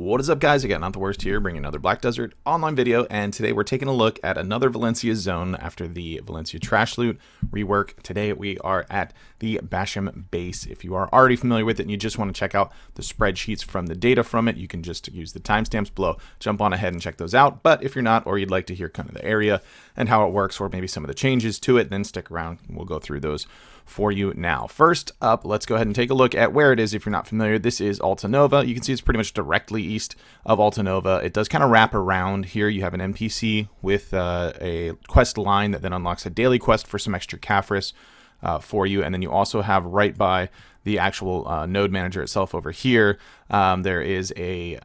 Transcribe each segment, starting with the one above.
What is up, guys? Again, NotTheWorst here, bringing another Black Desert online video, and today we're taking a look at another Valencia zone after the Valencia trash loot rework. Today we are at the Bashim base. If you are already familiar with it and you just want to check out the spreadsheets from the data from it, you can just use the timestamps below, jump on ahead and check those out. But if you're not, or you'd like to hear kind of the area and how it works, or maybe some of the changes to it, then stick around and we'll go through those for you now. First up, let's go ahead and take a look at where it is. If you're not familiar, this is Alta Nova. You can see it's pretty much directly east of Alta Nova. It does kind of wrap around here. You have an NPC with a quest line that then unlocks a daily quest for some extra Caphras for you, and then you also have right by the actual node manager itself over here, there is a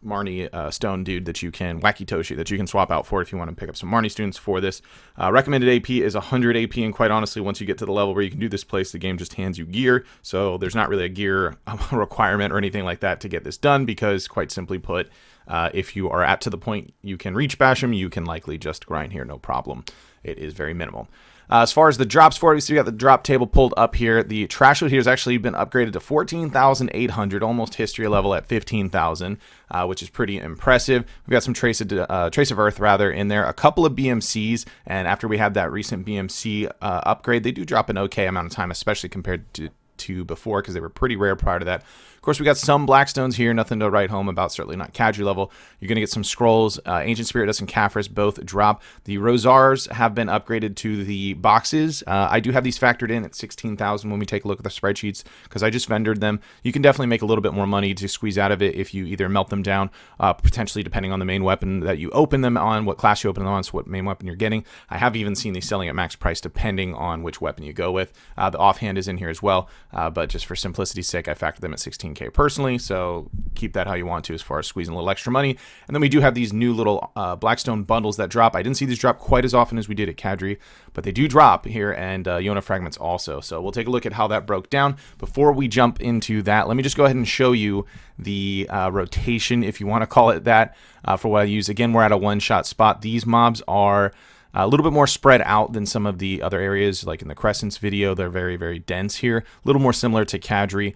Marnie stone dude that you can, Wacky Toshi, that you can swap out for if you want to pick up some Marnie students for this. Recommended AP is 100 AP, and quite honestly, once you get to the level where you can do this place, the game just hands you gear, so there's not really a gear requirement or anything like that to get this done, because quite simply put, if you are to the point you can reach Bashim, you can likely just grind here, no problem. It is very minimal. As far as the drops for it, so we got the drop table pulled up here. The trash loot here has actually been upgraded to 14,800, almost history level at 15,000, which is pretty impressive. We've got some trace of earth rather in there, a couple of BMCs, and after we had that recent BMC upgrade, they do drop an okay amount of time, especially compared to before, because they were pretty rare prior to that. Of course, we got some Blackstones here, nothing to write home about, certainly not Cadre level. You're going to get some scrolls. Ancient Spirit Dust and Caphras both drop. The Rosars have been upgraded to the boxes. I do have these factored in at 16,000 when we take a look at the spreadsheets, because I just vendored them. You can definitely make a little bit more money to squeeze out of it if you either melt them down, potentially depending on the main weapon that you open them on, what class you open them on, so what main weapon you're getting. I have even seen these selling at max price depending on which weapon you go with. The offhand is in here as well, but just for simplicity's sake, I factored them at 16K personally, so keep that how you want to as far as squeezing a little extra money. And then we do have these new little Blackstone bundles that drop. I didn't see these drop quite as often as we did at Cadre, but they do drop here, and Yona fragments also. So we'll take a look at how that broke down. Before we jump into that, let me just go ahead and show you the rotation, if you want to call it that, for what I use. Again, we're at a one-shot spot. These mobs are a little bit more spread out than some of the other areas, like in the Crescents video. They're very, very dense here, a little more similar to Cadre.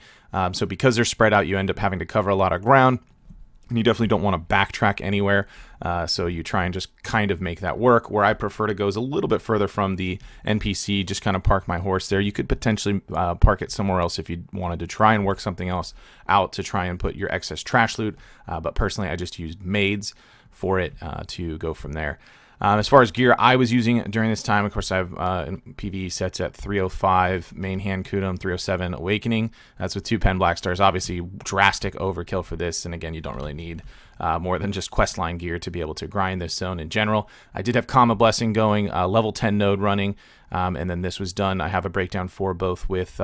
So because they're spread out, you end up having to cover a lot of ground, and you definitely don't want to backtrack anywhere. So you try and just kind of make that work. Where I prefer to go is a little bit further from the NPC, just kind of park my horse there. You could potentially park it somewhere else if you wanted to try and work something else out to try and put your excess trash loot. But personally, I just used maids for it to go from there. As far as gear I was using during this time, of course, I have PvE sets at 305 main hand Kudum, 307 Awakening. That's with 2 Pen Black Stars. Obviously, drastic overkill for this. And again, you don't really need more than just questline gear to be able to grind this zone in general. I did have Kama Blessing going, level 10 node running, and then this was done. I have a breakdown for both with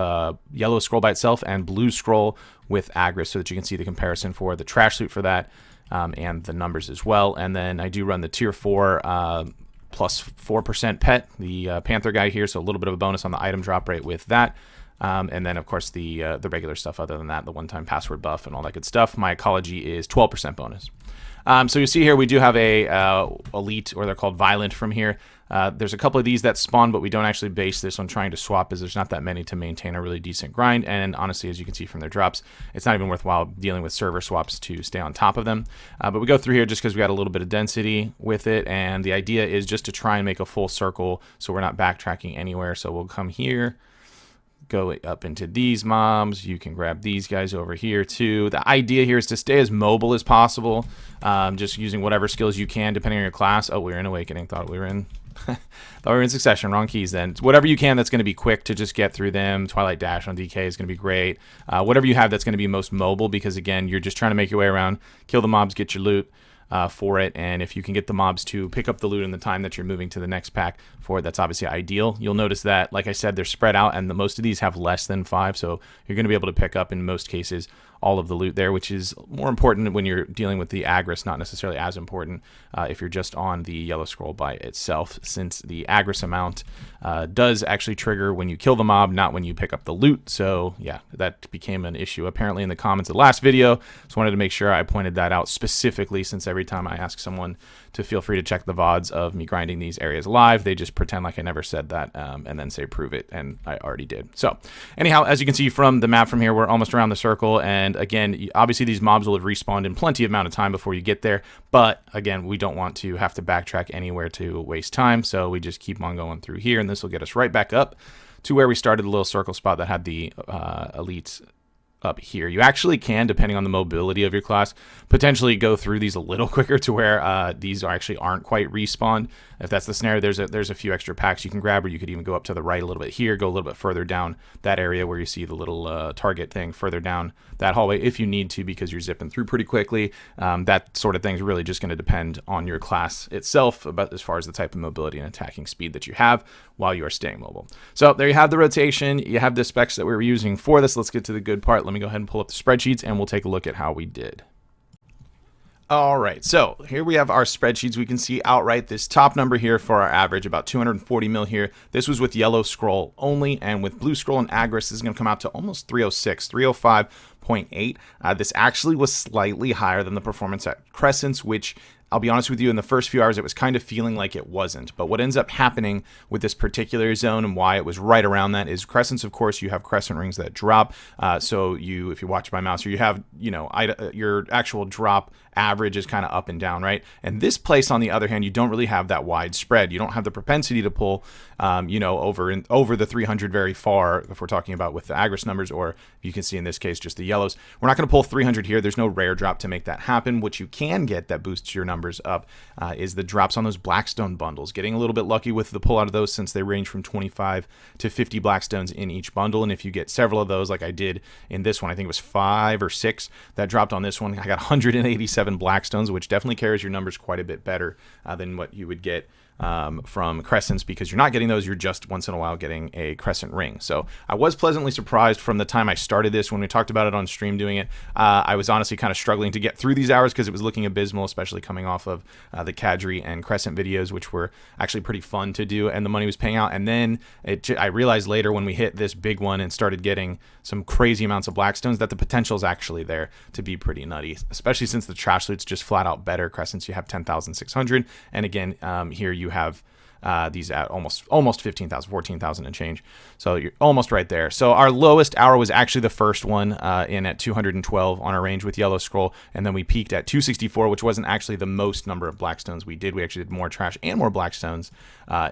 Yellow Scroll by itself and Blue Scroll with Agris, so that you can see the comparison for the trash loot for that. And the numbers as well. And then I do run the tier 4 plus 4% pet, the Panther guy here, so a little bit of a bonus on the item drop rate with that. And then, of course, the regular stuff other than that, the one-time password buff and all that good stuff. My ecology is 12% bonus. So you see here we do have a elite, or they're called violent, from here. There's a couple of these that spawn, but we don't actually base this on trying to swap, as there's not that many to maintain a really decent grind. And honestly, as you can see from their drops, it's not even worthwhile dealing with server swaps to stay on top of them. But we go through here just because we got a little bit of density with it, and the idea is just to try and make a full circle so we're not backtracking anywhere. So we'll come here, go up into these mobs. You can grab these guys over here too. The idea here is to stay as mobile as possible, just using whatever skills you can depending on your class. Oh, we're in Awakening. Thought we were in Succession. Wrong keys then. Whatever you can that's going to be quick to just get through them. Twilight Dash on DK is going to be great. Whatever you have that's going to be most mobile, because again, you're just trying to make your way around, kill the mobs, get your loot for it. And if you can get the mobs to pick up the loot in the time that you're moving to the next pack for it, that's obviously ideal. You'll notice that, like I said, they're spread out, and most of these have less than 5, so you're going to be able to pick up in most cases all of the loot there, which is more important when you're dealing with the Agris, not necessarily as important if you're just on the Yellow Scroll by itself, since the Agris amount does actually trigger when you kill the mob, not when you pick up the loot. So yeah, that became an issue apparently in the comments of the last video. So wanted to make sure I pointed that out specifically, since every time I ask someone to feel free to check the VODs of me grinding these areas live, they just pretend like I never said that and then say prove it, and I already did. So anyhow, as you can see from the map from here, we're almost around the circle, and And again, obviously these mobs will have respawned in plenty of amount of time before you get there. But again, we don't want to have to backtrack anywhere to waste time. So we just keep on going through here, and this will get us right back up to where we started, the little circle spot that had the elites up here. You actually can, depending on the mobility of your class, potentially go through these a little quicker to where these actually aren't quite respawned. If that's the scenario, there's a few extra packs you can grab, or you could even go up to the right a little bit here, go a little bit further down that area where you see the little target thing further down that hallway if you need to, because you're zipping through pretty quickly. That sort of thing is really just going to depend on your class itself, about as far as the type of mobility and attacking speed that you have while you are staying mobile. So there you have the rotation. You have the specs that we were using for this. Let's get to the good part. Let me go ahead and pull up the spreadsheets, and we'll take a look at how we did. All right, so here we have our spreadsheets. We can see outright this top number here for our average, about 240 mil here. This was with yellow scroll only, and with blue scroll and Agris, this is going to come out to almost 306, 305.8. This actually was slightly higher than the performance at Crescents, which I'll be honest with you, in the first few hours, it was kind of feeling like it wasn't. But what ends up happening with this particular zone and why it was right around that is Crescents, of course, you have crescent rings that drop. So if you watch my mouse, or you have, your actual drop average is kind of up and down, right? And this place, on the other hand, you don't really have that wide spread. You don't have the propensity to pull, over the 300 very far, if we're talking about with the Agris numbers, or you can see in this case, just the yellows. We're not going to pull 300 here. There's no rare drop to make that happen. What you can get that boosts your numbers up is the drops on those Blackstone bundles. Getting a little bit lucky with the pull out of those, since they range from 25 to 50 Blackstones in each bundle. And if you get several of those, like I did in this one, I think it was 5 or 6 that dropped on this one. I got 187 Blackstones, which definitely carries your numbers quite a bit better than what you would get from Crescents, because you're not getting those, you're just once in a while getting a Crescent ring. So I was pleasantly surprised from the time I started this. When we talked about it on stream doing it, I was honestly kind of struggling to get through these hours because it was looking abysmal, especially coming off of the Kadri and Crescent videos, which were actually pretty fun to do, and the money was paying out. And then I realized later, when we hit this big one and started getting some crazy amounts of Blackstones, that the potential is actually there to be pretty nutty, especially since the trash loot's just flat out better. Crescents, you have 10,600, and again, here you have these at almost 15,000, 14,000 and change. So you're almost right there. So our lowest hour was actually the first one in at 212 on our range with yellow scroll, and then we peaked at 264, which wasn't actually the most number of Blackstones we did. We actually did more trash and more Blackstones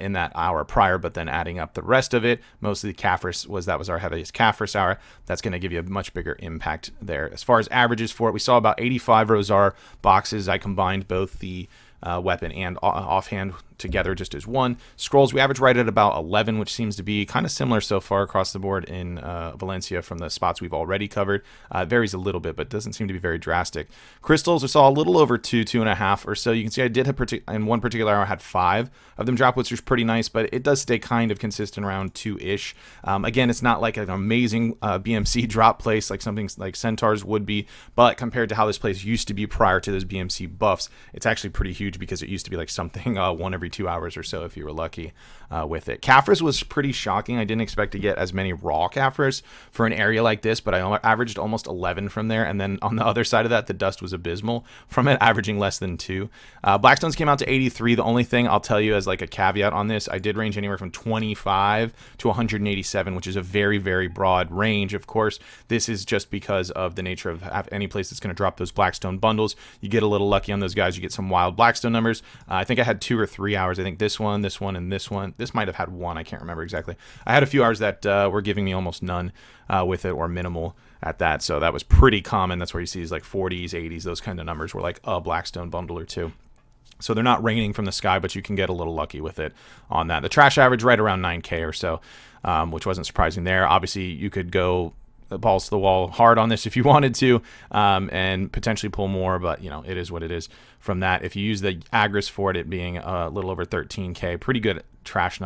in that hour prior, but then adding up the rest of it, mostly Kaffir's was our heaviest Kaffir's hour. That's going to give you a much bigger impact there. As far as averages for it, we saw about 85 Rosar boxes. I combined both the weapon and offhand together just as one. Scrolls, we average right at about 11, which seems to be kind of similar so far across the board in Valencia from the spots we've already covered. It varies a little bit, but doesn't seem to be very drastic. Crystals, I saw a little over 2.5 or so. You can see I did have in one particular hour I had 5 of them drop, which is pretty nice, but it does stay kind of consistent around 2-ish. Again, it's not like an amazing BMC drop place like something like Centaurs would be, but compared to how this place used to be prior to those BMC buffs, it's actually pretty huge, because it used to be like something one every 2 hours or so if you were lucky with it. Kaffir's was pretty shocking. I didn't expect to get as many raw Kaffir's for an area like this, but I averaged almost 11 from there. And then on the other side of that, the dust was abysmal from it, averaging less than 2. Blackstones came out to 83. The only thing I'll tell you as like a caveat on this, I did range anywhere from 25 to 187, which is a very, very broad range. Of course, this is just because of the nature of any place that's going to drop those Blackstone bundles. You get a little lucky on those guys. You get some wild Blackstone numbers. I think I had 2 or 3 hours. I think this one, and this one. This might have had 1. I can't remember exactly. I had a few hours that were giving me almost none with it, or minimal at that. So that was pretty common. That's where you see these like 40s, 80s, those kind of numbers were like a Blackstone bundle or 2. So they're not raining from the sky, but you can get a little lucky with it on that. The trash average right around 9K or so, which wasn't surprising there. Obviously, you could go balls to the wall hard on this if you wanted to, and potentially pull more, but it is what it is from that. If you use the Agris for it being a little over 13K, pretty good trash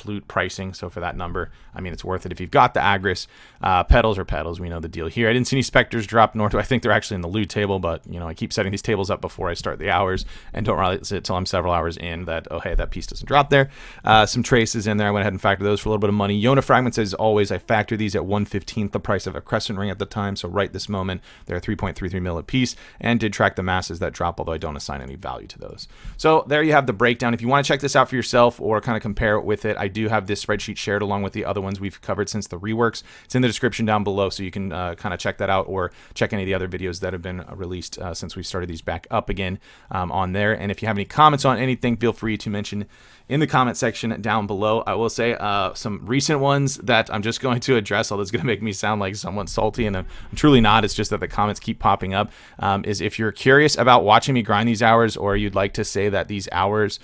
loot pricing. So for that number, I mean, it's worth it if you've got the Agris. Petals are petals. We know the deal here. I didn't see any Spectres drop, nor do I think they're actually in the loot table, but I keep setting these tables up before I start the hours and don't realize it till I'm several hours in that, oh, hey, that piece doesn't drop there. Some traces in there. I went ahead and factored those for a little bit of money. Yona fragments, as always, I factor these at 1/15 the price of a Crescent ring at the time. So right this moment, they're 3.33 mil a piece, and did track the masses that drop, although I don't assign any value to those. So there you have the breakdown. If you want to check this out for yourself or kind of compare it with it, I do have this spreadsheet shared along with the other ones we've covered since the reworks. It's in the description down below, so you can kind of check that out, or check any of the other videos that have been released since we started these back up again on there. And if you have any comments on anything, feel free to mention in the comment section down below. I will say some recent ones that I'm just going to address, although it's going to make me sound like somewhat salty, and I'm truly not. It's just that the comments keep popping up. Is if you're curious about watching me grind these hours, or you'd like to say that these hours,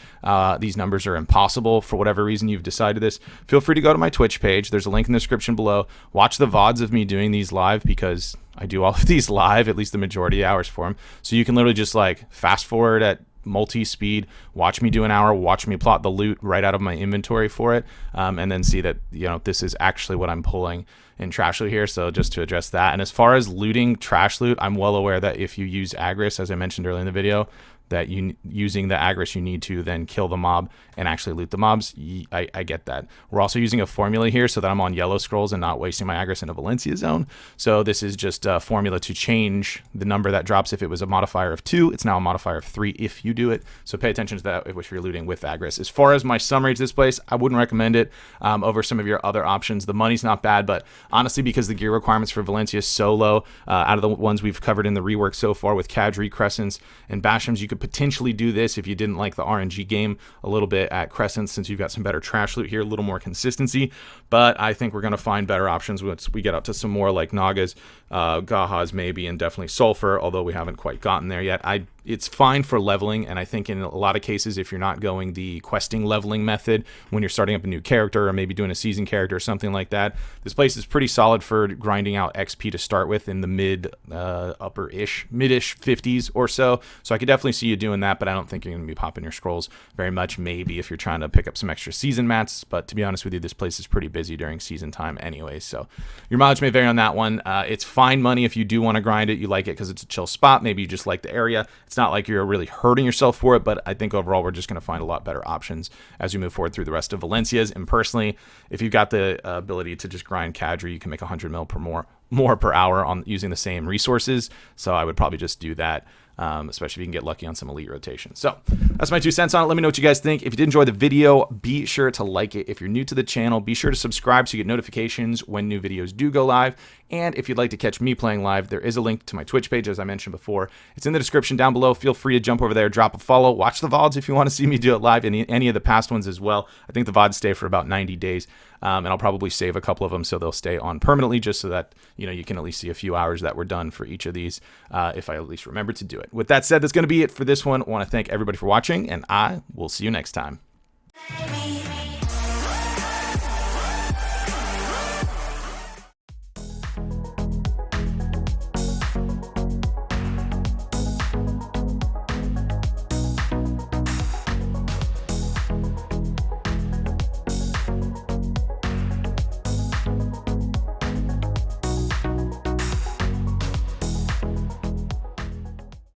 these numbers are impossible for whatever reason you've decided this, feel free to go to my Twitch page. There's a link in the description below. Watch the VODs of me doing these live, because I do all of these live, at least the majority of the hours for them. So you can literally just like fast forward at multi-speed, watch me do an hour, watch me plot the loot right out of my inventory for it, and then see that, you know, this is actually what I'm pulling in trash loot here. So just to address that. And as far as looting trash loot, I'm well aware that if you use Agris, as I mentioned earlier in the video, that using the Agris, you need to then kill the mob and actually loot the mobs. I get that. We're also using a formula here so that I'm on yellow scrolls and not wasting my Agris in a Valencia zone. So this is just a formula to change the number that drops. If it was a modifier of 2, it's now a modifier of 3 if you do it. So pay attention to that if you're looting with Agris. As far as my summary to this place, I wouldn't recommend it over some of your other options. The money's not bad, but honestly, because the gear requirements for Valencia is so low, out of the ones we've covered in the rework so far with Kadri, Crescents, and Bashims, you could potentially do this if you didn't like the RNG game a little bit at Crescent, since you've got some better trash loot here, a little more consistency. But I think we're going to find better options once we get up to some more like Nagas, Gahas maybe, and definitely Sulfur, although we haven't quite gotten there yet. It's fine for leveling, and I think in a lot of cases, if you're not going the questing leveling method when you're starting up a new character, or maybe doing a season character or something like that, this place is pretty solid for grinding out XP to start with in the mid-ish 50s or so. So I could definitely see you doing that, but I don't think you're going to be popping your scrolls very much. Maybe if you're trying to pick up some extra season mats, but to be honest with you, this place is pretty busy during season time anyway, so your mileage may vary on that one. It's fine money if you do want to grind it. You like it because it's a chill spot. Maybe you just like the area. It's not like you're really hurting yourself for it, but I think overall we're just going to find a lot better options as we move forward through the rest of Valencia's. And personally, if you've got the ability to just grind Kadri, you can make 100 mil per more per hour on using the same resources. So I would probably just do that, especially if you can get lucky on some elite rotation. So that's my 2 cents on it. Let me know what you guys think. If you did enjoy the video, be sure to like it. If you're new to the channel, be sure to subscribe so you get notifications when new videos do go live. And if you'd like to catch me playing live, there is a link to my Twitch page, as I mentioned before. It's in the description down below. Feel free to jump over there, drop a follow, watch the VODs if you want to see me do it live, any of the past ones as well. I think the VODs stay for about 90 days, and I'll probably save a couple of them so they'll stay on permanently, just so that, you know, you can at least see a few hours that were done for each of these, if I at least remember to do it. With that said, that's going to be it for this one. I want to thank everybody for watching, and I will see you next time.